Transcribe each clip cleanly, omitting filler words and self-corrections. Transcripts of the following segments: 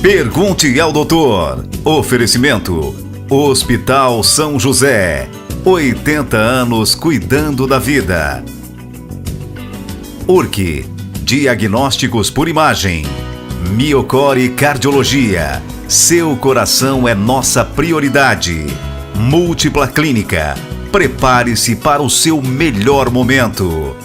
Pergunte ao doutor. Oferecimento: Hospital São José. 80 anos cuidando da vida. URC. Diagnósticos por imagem. Miocore Cardiologia. Seu coração é nossa prioridade. Múltipla Clínica. Prepare-se para o seu melhor momento.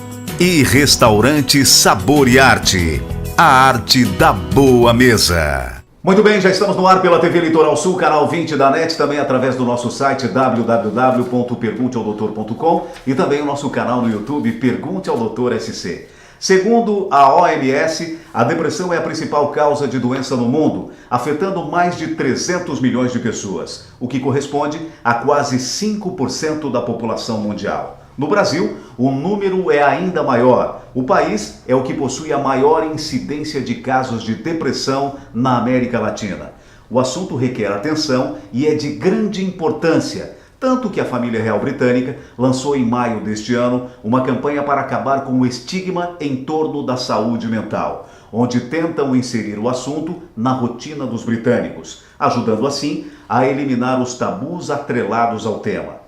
E Restaurante Sabor e Arte. A arte da boa mesa. Muito bem, já estamos no ar pela TV Litoral Sul, canal 20 da NET, também através do nosso site www.pergunteaodoutor.com e também o nosso canal no YouTube Pergunte ao Doutor SC. Segundo a OMS, a depressão é a principal causa de doença no mundo, afetando mais de 300 milhões de pessoas, o que corresponde a quase 5% da população mundial. No Brasil, o número é ainda maior. O país é o que possui a maior incidência de casos de depressão na América Latina. O assunto requer atenção e é de grande importância, tanto que a família real britânica lançou em maio deste ano uma campanha para acabar com o estigma em torno da saúde mental, onde tentam inserir o assunto na rotina dos britânicos, ajudando assim a eliminar os tabus atrelados ao tema.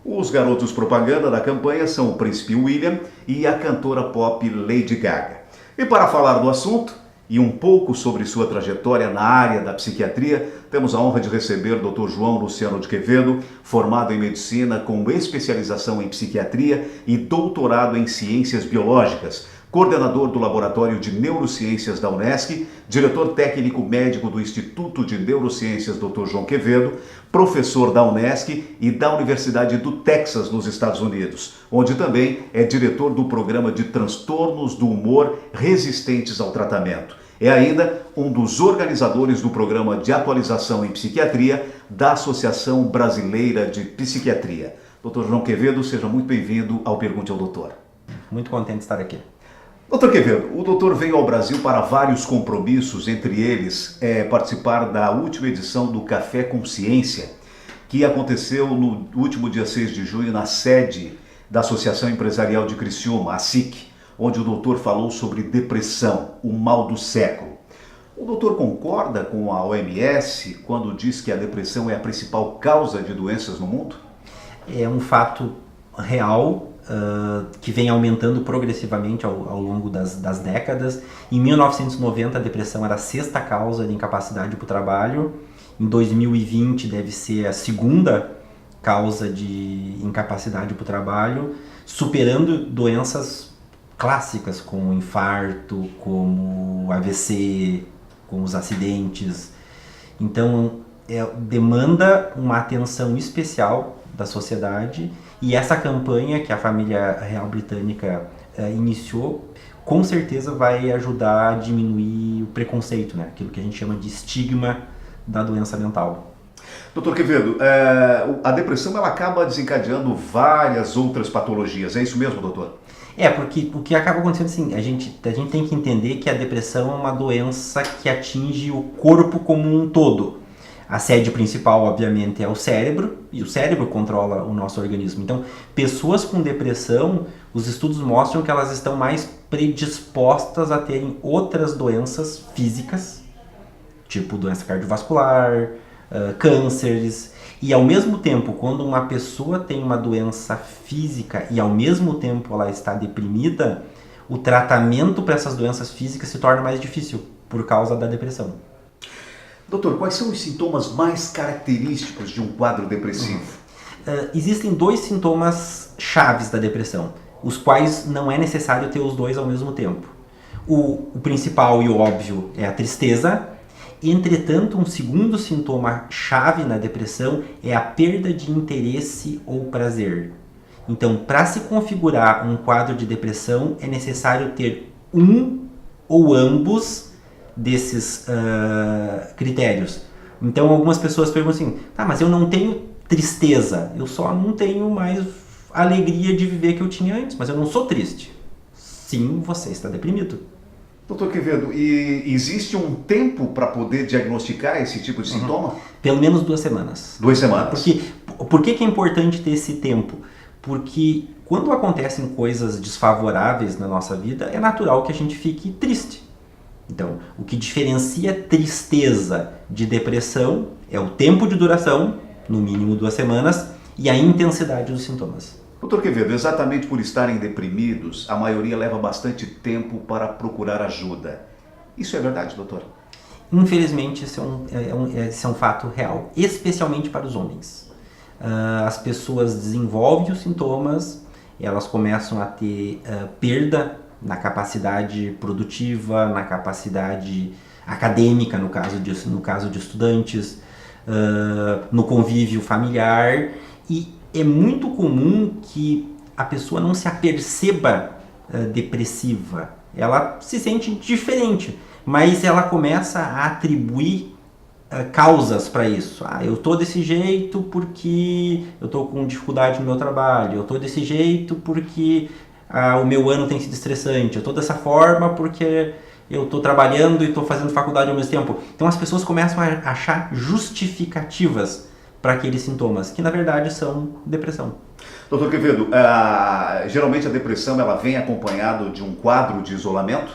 Os garotos propaganda da campanha são o príncipe William e a cantora pop Lady Gaga. E para falar do assunto e um pouco sobre sua trajetória na área da psiquiatria, temos a honra de receber o Dr. João Luciano de Quevedo, formado em medicina com especialização em psiquiatria e doutorado em ciências biológicas, coordenador do Laboratório de Neurociências da Unesc, diretor técnico médico do Instituto de Neurociências Dr. João Quevedo, professor da Unesc e da Universidade do Texas, nos Estados Unidos, onde também é diretor do programa de transtornos do humor resistentes ao tratamento. É ainda um dos organizadores do programa de atualização em psiquiatria da Associação Brasileira de Psiquiatria. Dr. João Quevedo, seja muito bem-vindo ao Pergunte ao Doutor. Muito contente de estar aqui. Doutor Quevedo, o doutor veio ao Brasil para vários compromissos, entre eles participar da última edição do Café Consciência, que aconteceu no último dia 6 de junho na sede da Associação Empresarial de Criciúma, a SIC, onde o doutor falou sobre depressão, o mal do século. O doutor concorda com a OMS quando diz que a depressão é a principal causa de doenças no mundo? É um fato real, que vem aumentando progressivamente ao longo das décadas. Em 1990, a depressão era a sexta causa de incapacidade para o trabalho. Em 2020, deve ser a segunda causa de incapacidade para o trabalho, superando doenças clássicas como infarto, como AVC, como os acidentes. Então, demanda uma atenção especial da sociedade. E essa campanha que a família real britânica iniciou, com certeza vai ajudar a diminuir o preconceito, né? Aquilo que a gente chama de estigma da doença mental. Doutor Quevedo, a depressão ela acaba desencadeando várias outras patologias, é isso mesmo, doutor? Porque o que acaba acontecendo assim, a gente tem que entender que a depressão é uma doença que atinge o corpo como um todo. A sede principal, obviamente, é o cérebro, e o cérebro controla o nosso organismo. Então, pessoas com depressão, os estudos mostram que elas estão mais predispostas a terem outras doenças físicas, tipo doença cardiovascular, cânceres. E ao mesmo tempo, quando uma pessoa tem uma doença física e ao mesmo tempo ela está deprimida, o tratamento para essas doenças físicas se torna mais difícil por causa da depressão. Doutor, quais são os sintomas mais característicos de um quadro depressivo? Existem dois sintomas chaves da depressão, os quais não é necessário ter os dois ao mesmo tempo. O principal e o óbvio é a tristeza. Entretanto, um segundo sintoma chave na depressão é a perda de interesse ou prazer. Então, para se configurar um quadro de depressão, é necessário ter um ou ambos desses critérios. Então algumas pessoas perguntam assim, mas eu não tenho tristeza, eu só não tenho mais alegria de viver que eu tinha antes, mas eu não sou triste. Sim, você está deprimido. Doutor Quevedo, e existe um tempo para poder diagnosticar esse tipo de sintoma? Pelo menos 2 semanas. 2 semanas. Por que é importante ter esse tempo? Porque quando acontecem coisas desfavoráveis na nossa vida, é natural que a gente fique triste. Então, o que diferencia tristeza de depressão é o tempo de duração, no mínimo 2 semanas, e a intensidade dos sintomas. Doutor Quevedo, exatamente por estarem deprimidos, a maioria leva bastante tempo para procurar ajuda. Isso é verdade, doutor? Infelizmente, esse é um fato real, especialmente para os homens. As pessoas desenvolvem os sintomas, elas começam a ter perda na capacidade produtiva, na capacidade acadêmica, no caso de estudantes, no convívio familiar, e é muito comum que a pessoa não se aperceba depressiva. Ela se sente diferente, mas ela começa a atribuir causas para isso. Eu tô desse jeito porque eu tô com dificuldade no meu trabalho, eu tô desse jeito porque o meu ano tem sido estressante, eu tô dessa forma porque eu tô trabalhando e tô fazendo faculdade ao mesmo tempo. Então as pessoas começam a achar justificativas para aqueles sintomas, que na verdade são depressão. Doutor Quevedo, geralmente a depressão ela vem acompanhado de um quadro de isolamento?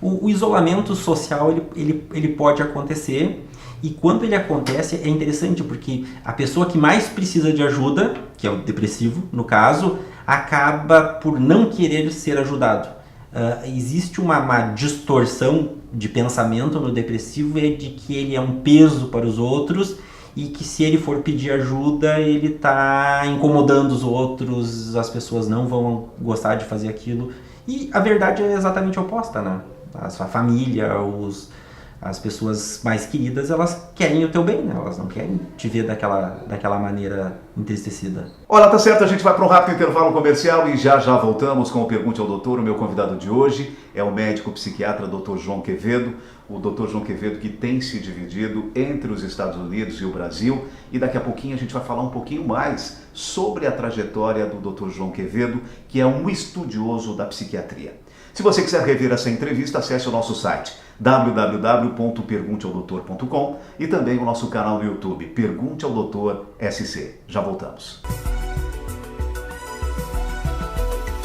O isolamento social ele pode acontecer, e quando ele acontece é interessante porque a pessoa que mais precisa de ajuda, que é o depressivo no caso, acaba por não querer ser ajudado. Existe uma distorção de pensamento no depressivo de que ele é um peso para os outros e que se ele for pedir ajuda ele está incomodando os outros, as pessoas não vão gostar de fazer aquilo. E a verdade é exatamente oposta, né? A sua família, as pessoas mais queridas, elas querem o teu bem, né? Elas não querem te ver daquela maneira entristecida. Olha, tá certo, a gente vai para um rápido intervalo comercial e já voltamos com o Pergunte ao Doutor. O meu convidado de hoje é o médico psiquiatra Dr. João Quevedo, o Dr. João Quevedo que tem se dividido entre os Estados Unidos e o Brasil, e daqui a pouquinho a gente vai falar um pouquinho mais sobre a trajetória do Dr. João Quevedo, que é um estudioso da psiquiatria. Se você quiser rever essa entrevista, acesse o nosso site www.pergunteaodoutor.com e também o nosso canal no YouTube, Pergunte ao Doutor SC. Já voltamos.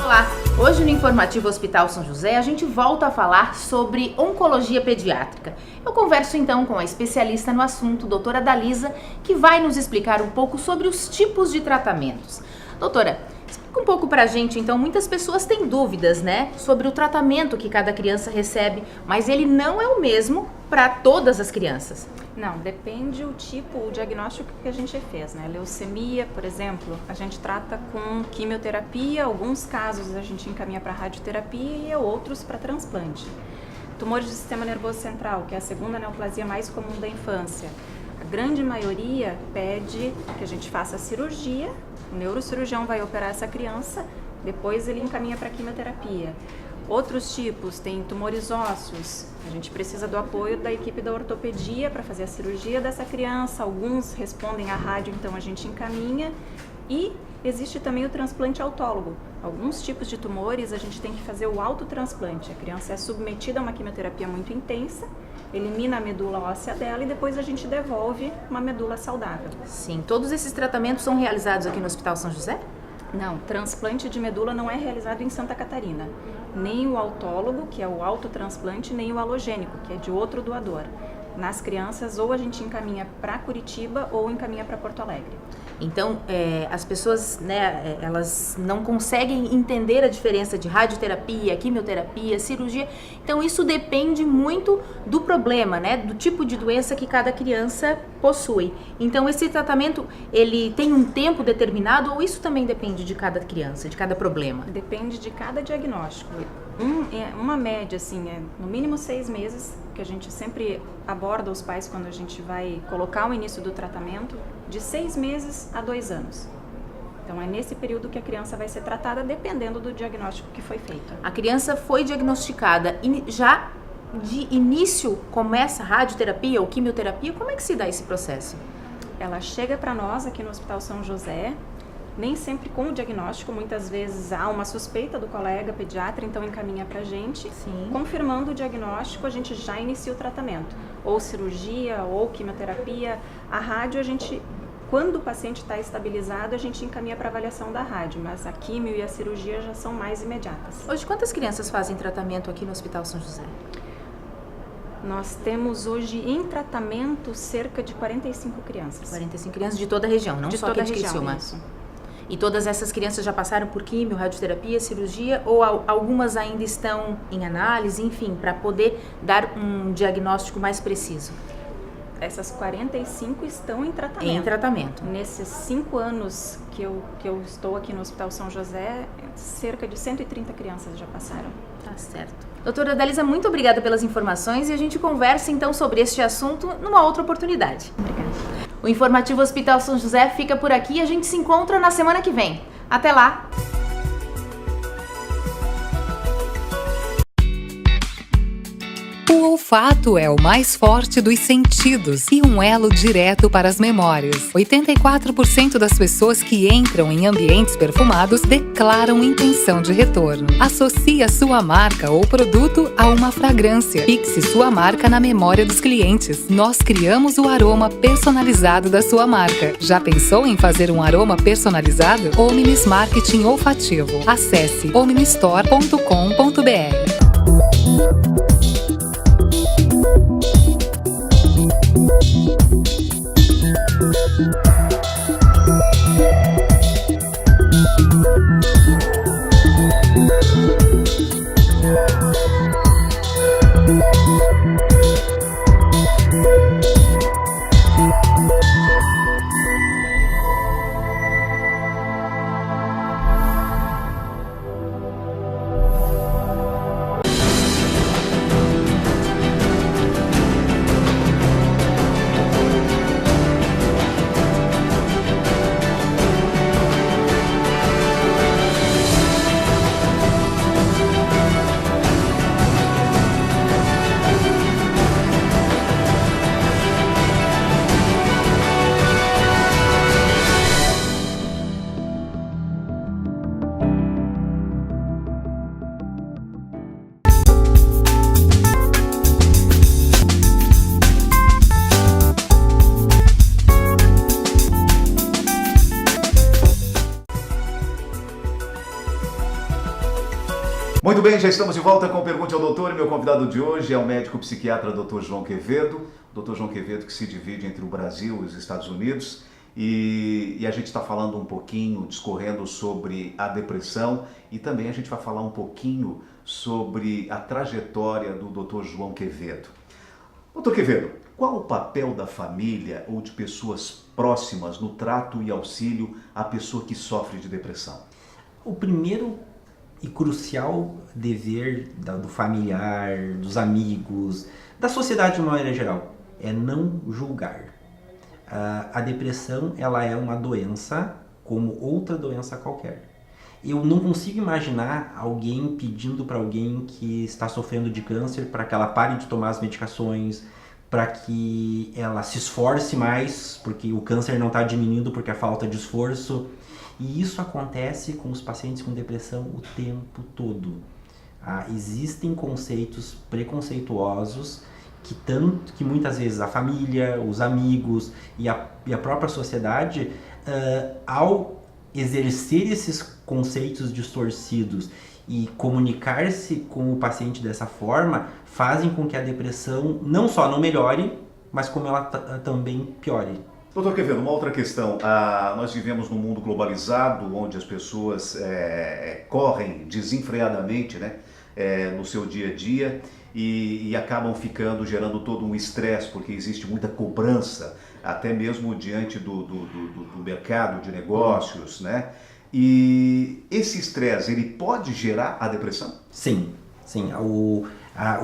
Olá, hoje no Informativo Hospital São José a gente volta a falar sobre oncologia pediátrica. Eu converso então com a especialista no assunto, doutora Dalisa, que vai nos explicar um pouco sobre os tipos de tratamentos. Doutora, explica um pouco pra gente então, muitas pessoas têm dúvidas, né, sobre o tratamento que cada criança recebe, mas ele não é o mesmo para todas as crianças. Não, depende o tipo, o diagnóstico que a gente fez, né? Leucemia, por exemplo, a gente trata com quimioterapia, alguns casos a gente encaminha para radioterapia e outros para transplante. Tumores do sistema nervoso central, que é a segunda neoplasia mais comum da infância, a grande maioria pede que a gente faça a cirurgia, o neurocirurgião vai operar essa criança, depois ele encaminha para quimioterapia. Outros tipos, tem tumores ósseos, a gente precisa do apoio da equipe da ortopedia para fazer a cirurgia dessa criança, alguns respondem à rádio, então a gente encaminha, e existe também o transplante autólogo. Alguns tipos de tumores a gente tem que fazer o autotransplante, a criança é submetida a uma quimioterapia muito intensa, elimina a medula óssea dela e depois a gente devolve uma medula saudável. Sim, todos esses tratamentos são realizados aqui no Hospital São José? Não, transplante de medula não é realizado em Santa Catarina. Nem o autólogo, que é o autotransplante, nem o halogênico, que é de outro doador. Nas crianças, ou a gente encaminha para Curitiba ou encaminha para Porto Alegre. Então, as pessoas, né, elas não conseguem entender a diferença de radioterapia, quimioterapia, cirurgia. Então, isso depende muito do problema, né, do tipo de doença que cada criança possui. Então, esse tratamento, ele tem um tempo determinado ou isso também depende de cada criança, de cada problema? Depende de cada diagnóstico. Uma média, assim, é no mínimo 6 meses, que a gente sempre aborda os pais quando a gente vai colocar o início do tratamento, de 6 meses a 2 anos. Então é nesse período que a criança vai ser tratada, dependendo do diagnóstico que foi feito. A criança foi diagnosticada e já de início começa a radioterapia ou quimioterapia? Como é que se dá esse processo? Ela chega para nós aqui no Hospital São José, nem sempre com o diagnóstico, muitas vezes há uma suspeita do colega pediatra, então encaminha pra gente. Sim. Confirmando o diagnóstico, a gente já inicia o tratamento. Ou cirurgia, ou quimioterapia. A rádio, a gente, quando o paciente está estabilizado, a gente encaminha para avaliação da rádio, mas a quimio e a cirurgia já são mais imediatas. Hoje, quantas crianças fazem tratamento aqui no Hospital São José? Nós temos hoje em tratamento cerca de 45 crianças. 45 crianças de toda a região, não De só toda aqui a de região, Criciúma. isso. E todas essas crianças já passaram por químio, radioterapia, cirurgia, ou algumas ainda estão em análise, enfim, para poder dar um diagnóstico mais preciso? Essas 45 estão em tratamento. Em tratamento. Nesses 5 anos que eu estou aqui no Hospital São José, cerca de 130 crianças já passaram. Tá certo. Doutora Dalisa, muito obrigada pelas informações e a gente conversa então sobre este assunto numa outra oportunidade. Obrigada. O Informativo Hospital São José fica por aqui e a gente se encontra na semana que vem. Até lá! O olfato é o mais forte dos sentidos e um elo direto para as memórias. 84% das pessoas que entram em ambientes perfumados declaram intenção de retorno. Associe a sua marca ou produto a uma fragrância. Fixe sua marca na memória dos clientes. Nós criamos o aroma personalizado da sua marca. Já pensou em fazer um aroma personalizado? Omnis Marketing Olfativo. Acesse omnistore.com.br. Muito bem, já estamos de volta com o Pergunte ao Doutor e meu convidado de hoje é o médico psiquiatra Dr. João Quevedo. Dr. João Quevedo que se divide entre o Brasil e os Estados Unidos e a gente está falando um pouquinho, discorrendo sobre a depressão e também a gente vai falar um pouquinho sobre a trajetória do Dr. João Quevedo. Dr. Quevedo, qual o papel da família ou de pessoas próximas no trato e auxílio à pessoa que sofre de depressão? O primeiro e crucial dever do familiar, dos amigos, da sociedade de uma maneira geral, é não julgar. A depressão, ela é uma doença como outra doença qualquer. Eu não consigo imaginar alguém pedindo para alguém que está sofrendo de câncer para que ela pare de tomar as medicações, para que ela se esforce mais, porque o câncer não está diminuindo porque é falta de esforço. E isso acontece com os pacientes com depressão o tempo todo. Existem conceitos preconceituosos que muitas vezes a família, os amigos e a própria sociedade, ao exercer esses conceitos distorcidos e comunicar-se com o paciente dessa forma, fazem com que a depressão não só não melhore, mas como ela também piore. Doutor Quevedo, uma outra questão. Nós vivemos num mundo globalizado, onde as pessoas correm desenfreadamente, né, no seu dia a dia e acabam gerando todo um estresse, porque existe muita cobrança, até mesmo diante do mercado de negócios, né? E esse estresse, ele pode gerar a depressão? Sim. O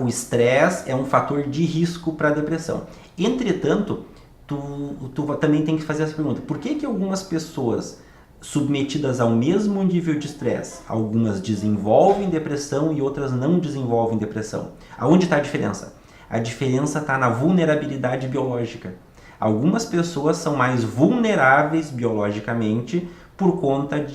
estresse é um fator de risco para a depressão. Entretanto, tu também tem que fazer essa pergunta. Por que algumas pessoas submetidas ao mesmo nível de estresse, algumas desenvolvem depressão e outras não desenvolvem depressão? Aonde está a diferença? A diferença está na vulnerabilidade biológica. Algumas pessoas são mais vulneráveis biologicamente por conta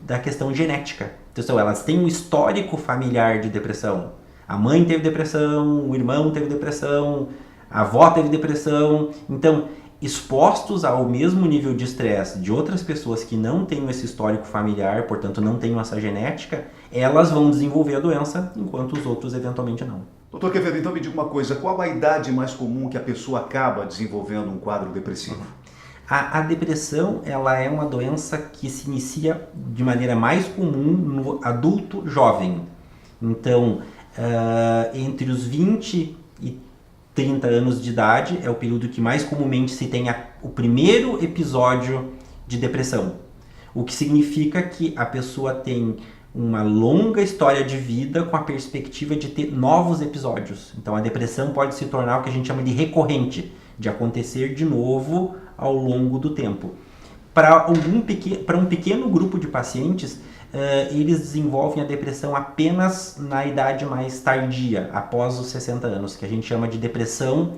da questão genética. Então, elas têm um histórico familiar de depressão. A mãe teve depressão, o irmão teve depressão, a avó teve depressão. Então, expostos ao mesmo nível de estresse de outras pessoas que não têm esse histórico familiar, portanto não têm essa genética, elas vão desenvolver a doença, enquanto os outros eventualmente não. Doutor Quevedo, então me diga uma coisa, qual a idade mais comum que a pessoa acaba desenvolvendo um quadro depressivo? A depressão, ela é uma doença que se inicia de maneira mais comum no adulto jovem. Então, entre os 20 e 30 anos de idade é o período que mais comumente se tem o primeiro episódio de depressão. O que significa que a pessoa tem uma longa história de vida com a perspectiva de ter novos episódios. Então a depressão pode se tornar o que a gente chama de recorrente, de acontecer de novo ao longo do tempo. Para um pequeno grupo de pacientes, eles desenvolvem a depressão apenas na idade mais tardia, após os 60 anos, que a gente chama de depressão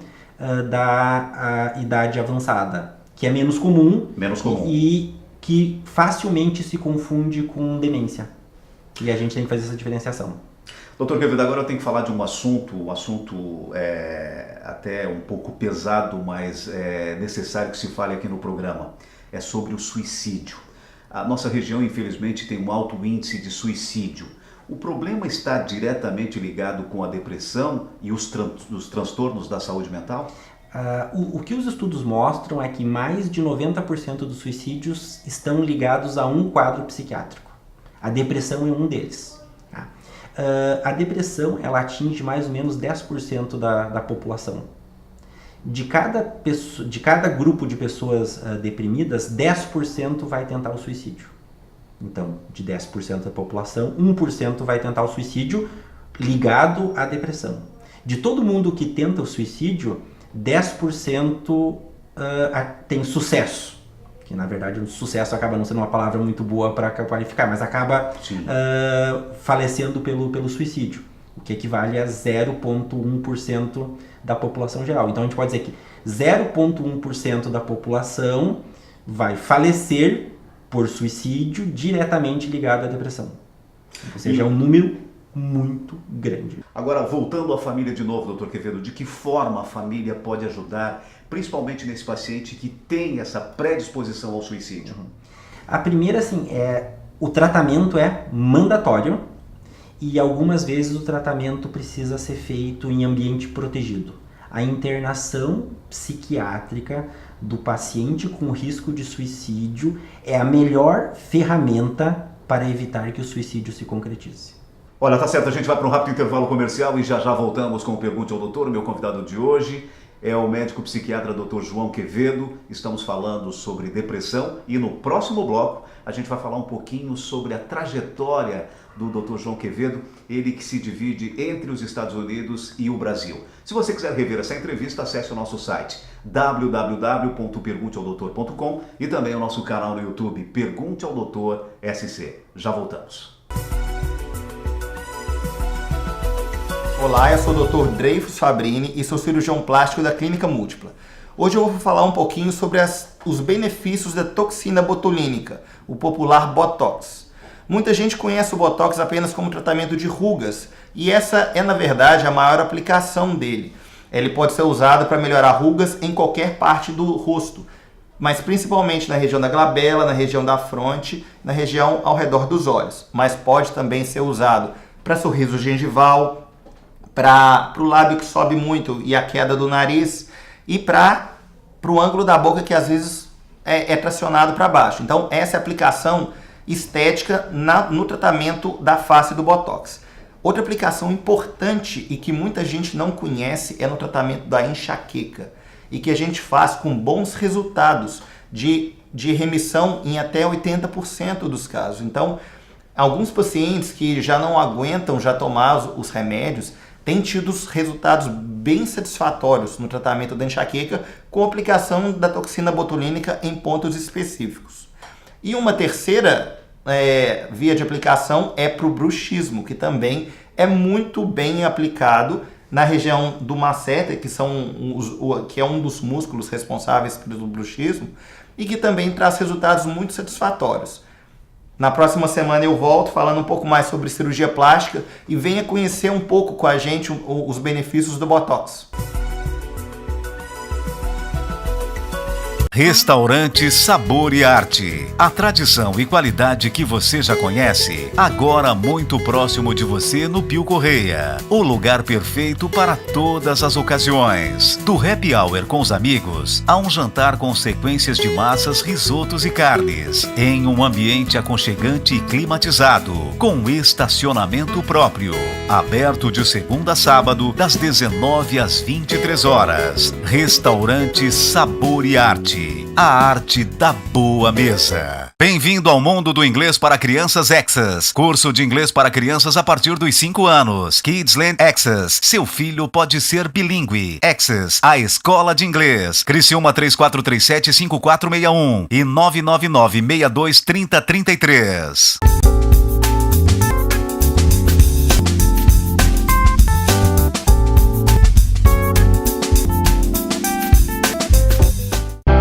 da idade avançada, que é menos comum. E que facilmente se confunde com demência. E a gente tem que fazer essa diferenciação. Doutor Quevedo, agora eu tenho que falar de um assunto até um pouco pesado, mas é necessário que se fale aqui no programa. É sobre o suicídio. A nossa região, infelizmente, tem um alto índice de suicídio. O problema está diretamente ligado com a depressão e os transtornos da saúde mental? O que os estudos mostram é que mais de 90% dos suicídios estão ligados a um quadro psiquiátrico. A depressão é um deles. Tá? A depressão, ela atinge mais ou menos 10% da população. De cada grupo de pessoas deprimidas, 10% vai tentar o suicídio. Então, de 10% da população, 1% vai tentar o suicídio ligado à depressão. De todo mundo que tenta o suicídio, 10% tem sucesso. Que na verdade o sucesso acaba não sendo uma palavra muito boa para qualificar, mas acaba falecendo pelo suicídio, o que equivale a 0,1% da população geral. Então a gente pode dizer que 0,1% da população vai falecer por suicídio diretamente ligado à depressão. Ou seja, é um número muito grande. Agora, voltando à família de novo, doutor Quevedo, de que forma a família pode ajudar, principalmente nesse paciente que tem essa predisposição ao suicídio? A primeira, assim, o tratamento é mandatório e algumas vezes o tratamento precisa ser feito em ambiente protegido. A internação psiquiátrica do paciente com risco de suicídio é a melhor ferramenta para evitar que o suicídio se concretize. Olha, tá certo, a gente vai para um rápido intervalo comercial e já voltamos com o Pergunte ao Doutor. O meu convidado de hoje é o médico psiquiatra Dr. João Quevedo. Estamos falando sobre depressão e no próximo bloco a gente vai falar um pouquinho sobre a trajetória do Dr. João Quevedo, ele que se divide entre os Estados Unidos e o Brasil. Se você quiser rever essa entrevista, acesse o nosso site www.pergunteaodoutor.com e também o nosso canal no YouTube Pergunte ao Doutor SC. Já voltamos. Olá, eu sou o Dr. Dreyfus Fabrini e sou cirurgião plástico da Clínica Múltipla. Hoje eu vou falar um pouquinho sobre os benefícios da toxina botulínica, o popular Botox. Muita gente conhece o Botox apenas como tratamento de rugas e essa é, na verdade, a maior aplicação dele. Ele pode ser usado para melhorar rugas em qualquer parte do rosto, mas principalmente na região da glabela, na região da fronte, na região ao redor dos olhos. Mas pode também ser usado para sorriso gengival, para o lábio que sobe muito e a queda do nariz e para o ângulo da boca que às vezes é tracionado para baixo. Então essa é a aplicação estética no tratamento da face do Botox. Outra aplicação importante e que muita gente não conhece é no tratamento da enxaqueca e que a gente faz com bons resultados de remissão em até 80% dos casos. Então alguns pacientes que já não aguentam já tomar os remédios têm tido resultados bem satisfatórios no tratamento da enxaqueca com a aplicação da toxina botulínica em pontos específicos. E uma terceira via de aplicação é para o bruxismo, que também é muito bem aplicado na região do masseter, que é um dos músculos responsáveis pelo bruxismo, e que também traz resultados muito satisfatórios. Na próxima semana eu volto falando um pouco mais sobre cirurgia plástica e venha conhecer um pouco com a gente os benefícios do Botox. Restaurante Sabor e Arte. A tradição e qualidade que você já conhece, agora muito próximo de você no Pio Correia. O lugar perfeito para todas as ocasiões. Do happy hour com os amigos, a um jantar com sequências de massas, risotos e carnes. Em um ambiente aconchegante e climatizado, com estacionamento próprio. Aberto de segunda a sábado, das 19 às 23 horas. Restaurante Sabor e Arte. A arte da boa mesa. Bem-vindo ao mundo do inglês para crianças Access. Curso de inglês para crianças a partir dos 5 anos. Kidsland Access. Seu filho pode ser bilíngue. Access, a escola de inglês. Criciúma 3437-5461 e 999-623033.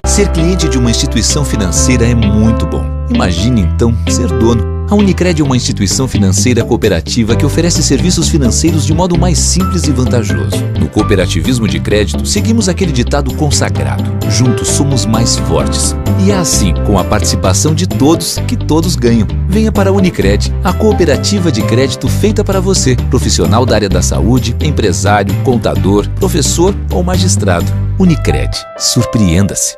Ser cliente de uma instituição financeira é muito bom. Imagine então ser dono. A Unicred é uma instituição financeira cooperativa que oferece serviços financeiros de modo mais simples e vantajoso. No cooperativismo de crédito, seguimos aquele ditado consagrado: juntos somos mais fortes. E é assim, com a participação de todos, que todos ganham. Venha para a Unicred, a cooperativa de crédito feita para você, profissional da área da saúde, empresário, contador, professor ou magistrado. Unicred, surpreenda-se.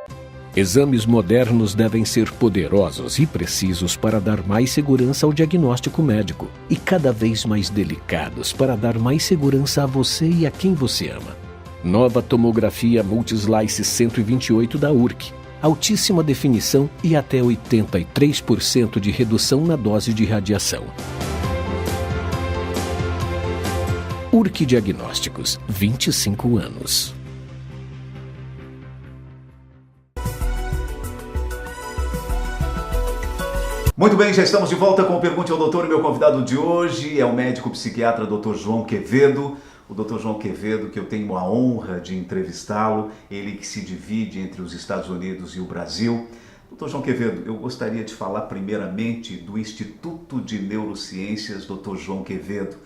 Exames modernos devem ser poderosos e precisos para dar mais segurança ao diagnóstico médico e cada vez mais delicados para dar mais segurança a você e a quem você ama. Nova tomografia Multislice 128 da URC. Altíssima definição e até 83% de redução na dose de radiação. URC Diagnósticos, 25 anos. Muito bem, já estamos de volta com o Pergunte ao Doutor. Meu convidado de hoje é o médico psiquiatra Dr. João Quevedo. O Dr. João Quevedo, que eu tenho a honra de entrevistá-lo, ele que se divide entre os Estados Unidos e o Brasil. Dr. João Quevedo, eu gostaria de falar primeiramente do Instituto de Neurociências Dr. João Quevedo.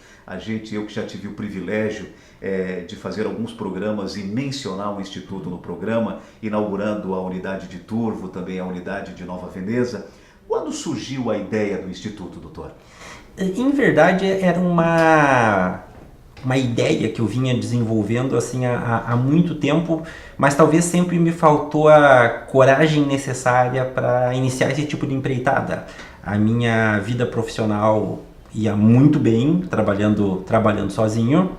Eu que já tive o privilégio de fazer alguns programas e mencionar o Instituto no programa, inaugurando a unidade de Turvo, também a unidade de Nova Veneza. Quando surgiu a ideia do Instituto, doutor? Em verdade, era uma ideia que eu vinha desenvolvendo assim, há muito tempo, mas talvez sempre me faltou a coragem necessária para iniciar esse tipo de empreitada. A minha vida profissional ia muito bem, trabalhando sozinho.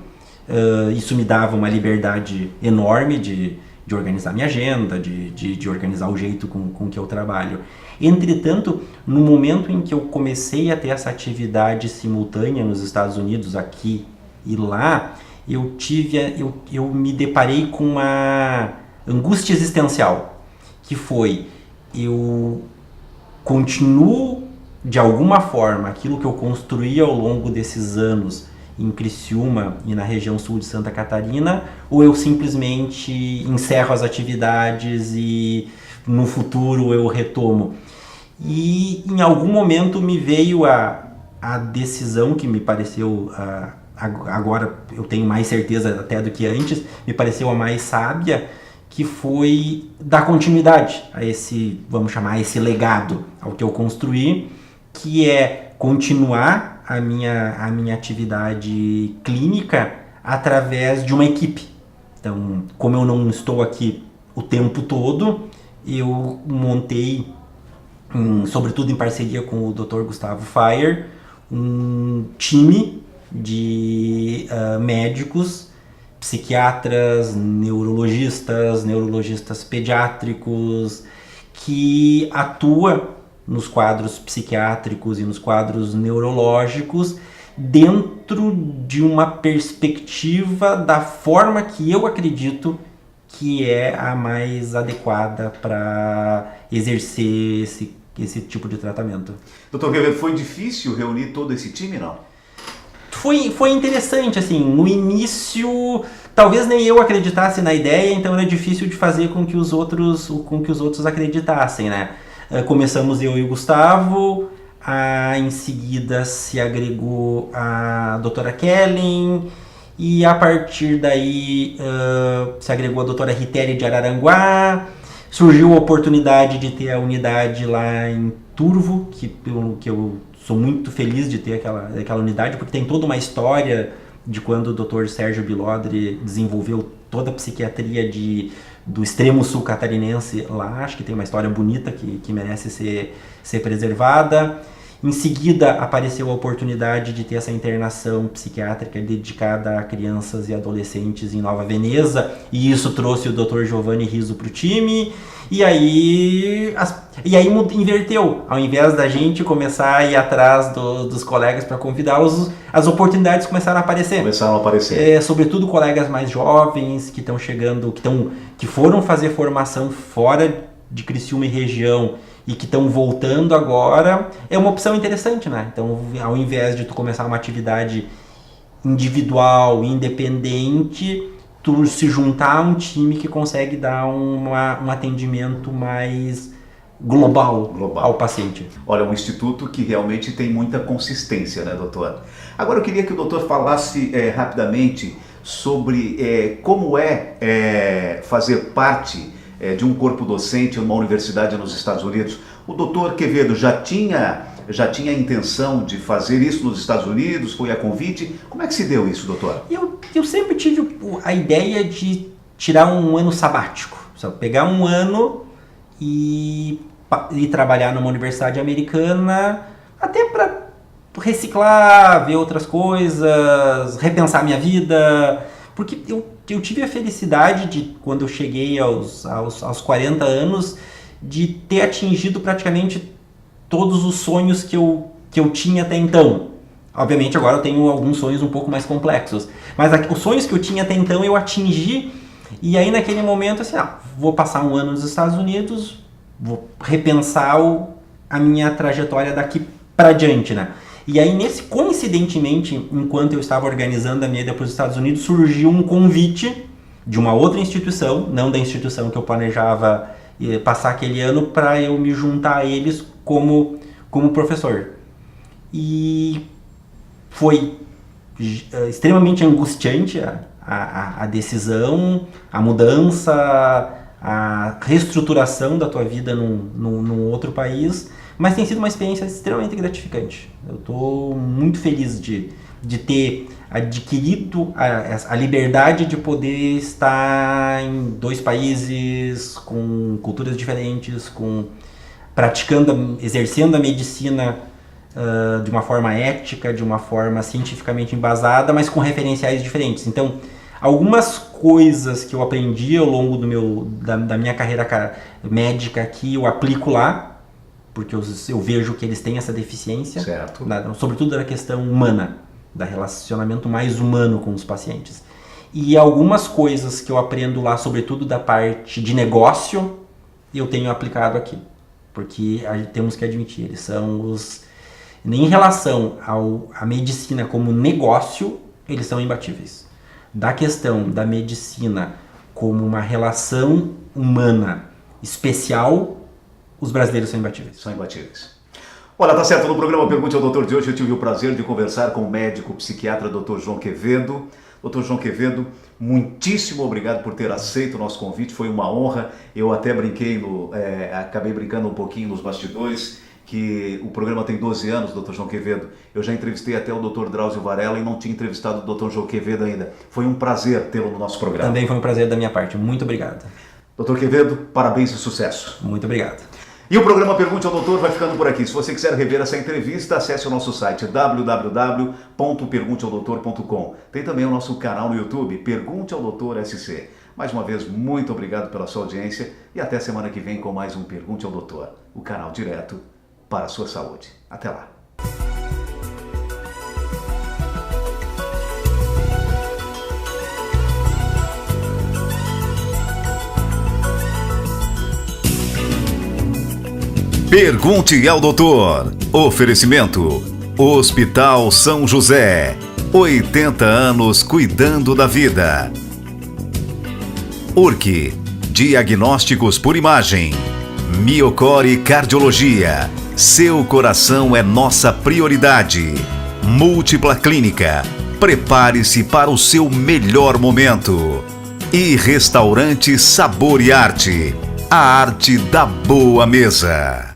Isso me dava uma liberdade enorme de organizar minha agenda, de organizar o jeito com que eu trabalho. Entretanto, no momento em que eu comecei a ter essa atividade simultânea nos Estados Unidos, aqui e lá, eu me deparei com uma angústia existencial, que foi: eu continuo de alguma forma aquilo que eu construí ao longo desses anos em Criciúma e na região sul de Santa Catarina, ou eu simplesmente encerro as atividades e no futuro eu retomo? E em algum momento me veio a decisão que me pareceu, agora eu tenho mais certeza até do que antes, me pareceu a mais sábia, que foi dar continuidade a esse, vamos chamar, esse legado, ao que eu construí, que é continuar a minha atividade clínica através de uma equipe. Então, como eu não estou aqui o tempo todo, eu montei, sobretudo em parceria com o Dr. Gustavo Fire, um time de médicos, psiquiatras, neurologistas pediátricos, que atua nos quadros psiquiátricos e nos quadros neurológicos dentro de uma perspectiva da forma que eu acredito que é a mais adequada para exercer esse tipo de tratamento. Doutor Quevedo, foi difícil reunir todo esse time, não? Foi interessante, assim, no início talvez nem eu acreditasse na ideia, então era difícil de fazer com que os outros acreditassem, né? Começamos eu e o Gustavo, em seguida se agregou a doutora Kellen, e a partir daí se agregou a doutora Ritere de Araranguá. Surgiu a oportunidade de ter a unidade lá em Turvo, que eu sou muito feliz de ter aquela unidade, porque tem toda uma história de quando o Dr. Sérgio Bilodre desenvolveu toda a psiquiatria do extremo sul catarinense lá. Acho que tem uma história bonita que merece ser preservada. Em seguida, apareceu a oportunidade de ter essa internação psiquiátrica dedicada a crianças e adolescentes em Nova Veneza, e isso trouxe o Dr. Giovanni Rizzo para o time, e aí inverteu. Ao invés da gente começar a ir atrás dos colegas para convidá-los, as oportunidades começaram a aparecer. Sobretudo colegas mais jovens que estão chegando, que foram fazer formação fora de Criciúma e região, e que estão voltando agora, é uma opção interessante, né? Então, ao invés de tu começar uma atividade individual, independente, tu se juntar a um time que consegue dar um atendimento mais global ao paciente. Olha, um instituto que realmente tem muita consistência, né, doutor? Agora eu queria que o doutor falasse rapidamente sobre como é fazer parte de um corpo docente em uma universidade nos Estados Unidos. O doutor Quevedo já tinha a intenção de fazer isso nos Estados Unidos? Foi a convite? Como é que se deu isso, doutor? Eu sempre tive a ideia de tirar um ano sabático. Pegar um ano e trabalhar numa universidade americana, até para reciclar, ver outras coisas, repensar minha vida. Porque eu tive a felicidade de, quando eu cheguei aos 40 anos, de ter atingido praticamente todos os sonhos que eu tinha até então. Obviamente agora eu tenho alguns sonhos um pouco mais complexos, mas os sonhos que eu tinha até então eu atingi, e aí naquele momento assim, vou passar um ano nos Estados Unidos, vou repensar a minha trajetória daqui para diante, né? E aí, coincidentemente, enquanto eu estava organizando a minha ida para os Estados Unidos, surgiu um convite de uma outra instituição, não da instituição que eu planejava passar aquele ano, para eu me juntar a eles como professor. E foi extremamente angustiante a decisão, a mudança, a reestruturação da tua vida num outro país, mas tem sido uma experiência extremamente gratificante. Eu estou muito feliz de ter adquirido a liberdade de poder estar em 2 países com culturas diferentes, exercendo a medicina de uma forma ética, de uma forma cientificamente embasada, mas com referenciais diferentes. Então, algumas coisas que eu aprendi ao longo da minha carreira médica aqui, eu aplico lá, porque eu vejo que eles têm essa deficiência, certo. Sobretudo da questão humana, da relacionamento mais humano com os pacientes. E algumas coisas que eu aprendo lá, sobretudo da parte de negócio, eu tenho aplicado aqui. Porque temos que admitir, eles são em relação à medicina como negócio, eles são imbatíveis. Da questão da medicina como uma relação humana especial, os brasileiros são imbatíveis. São imbatíveis. Olha, tá certo, no programa Pergunte ao Doutor de hoje eu tive o prazer de conversar com o médico psiquiatra Dr. João Quevedo. Dr. João Quevedo, muitíssimo obrigado por ter aceito o nosso convite, foi uma honra. Eu até acabei brincando um pouquinho nos bastidores, que o programa tem 12 anos, Dr. João Quevedo. Eu já entrevistei até o Dr. Drauzio Varela e não tinha entrevistado o Dr. João Quevedo ainda. Foi um prazer tê-lo no nosso programa. Também foi um prazer da minha parte, muito obrigado. Dr. Quevedo, parabéns e sucesso. Muito obrigado. E o programa Pergunte ao Doutor vai ficando por aqui. Se você quiser rever essa entrevista, acesse o nosso site www.pergunteaodoutor.com. Tem também o nosso canal no YouTube, Pergunte ao Doutor SC. Mais uma vez, muito obrigado pela sua audiência e até semana que vem com mais um Pergunte ao Doutor, o canal direto para a sua saúde. Até lá. Pergunte ao Doutor. Oferecimento: Hospital São José. 80 anos cuidando da vida. URC. Diagnósticos por imagem. Miocore Cardiologia. Seu coração é nossa prioridade. Múltipla Clínica. Prepare-se para o seu melhor momento. E Restaurante Sabor e Arte. A arte da boa mesa.